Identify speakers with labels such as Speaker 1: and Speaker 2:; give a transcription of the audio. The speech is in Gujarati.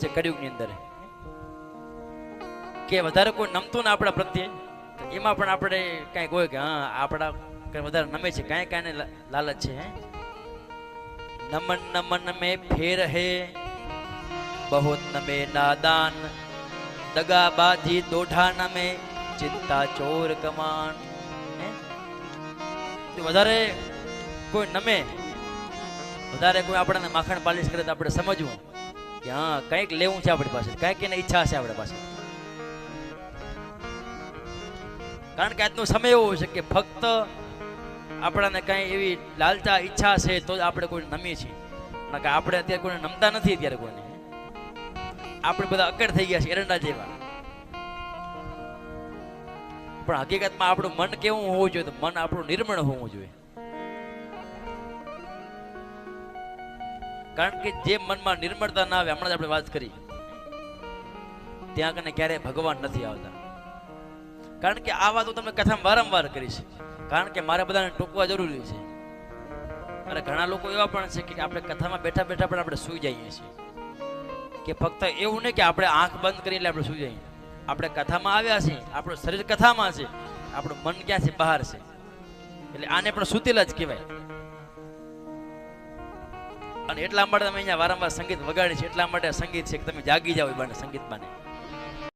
Speaker 1: છે કળિયુગની અંદર કે વધારે કોઈ નમતું ને આપણા પ્રત્યે, તો એમાં પણ આપણે કાંઈક હોય કે હા આપણા કંઈ વધારે નમે છે, કાંઈ કાંઈ લાલચ છે. નમન નમન में फेर है बहुत नमे नादान, दगाबाजी दोढ़ा नमे चिंता चोर कमान. વધારે કોઈ નમે, વધારે કોઈ આપણને માખણ પાલિશ કરે તો આપણે સમજવું કે હા કંઈક લેવું છે આપણી પાસે, કંઈક એને ઈચ્છા છે આપણી પાસે. કારણ કે આજનો સમય એવો છે કે ફક્ત આપણાને કઈ એવી લાલચા ઈચ્છા છે તો જ આપણે કોઈ નમીએ છીએ. કારણ કે આપણે અત્યારે કોઈને નમતા નથી. અત્યારે કોઈને આપણે બધા અકડ થઈ ગયા છે, એરંડા જેવા. પણ હકીકતમાં આપણું મન કેવું હોવું જોઈએ? તો મન આપણું નિર્મળ હોવું જોઈએ. કારણ કે જે મનમાં નિર્મળતા ના આવે, હમણાં જ આપણે વાત કરી, ત્યાં કને ક્યારેય ભગવાન નથી આવતા. કારણ કે આ વાત હું તમને કથામાં વારંવાર કરીશ, કારણ કે મારે બધાને ટોકવા જરૂરી છે. અને ઘણા લોકો એવા પણ છે કે આપણે કથામાં બેઠા બેઠા પણ આપણે સૂઈ જઈએ છીએ. કે ફક્ત એવું નહીં કે આપણે આંખ બંધ કરી એટલે આપણે સૂઈ જઈએ. આપણે કથામાં આવ્યા છીએ, આપણું શરીર કથામાં છે, આપણું મન ક્યાં છે? બહાર છે. એટલે આને પણ સૂતેલા જ કહેવાય. અને એટલા માટે તમે અહીંયા વારંવાર સંગીત વગાડી છે, એટલા માટે સંગીત છે કે તમે જાગી જાઓ એ બાને સંગીત બાને.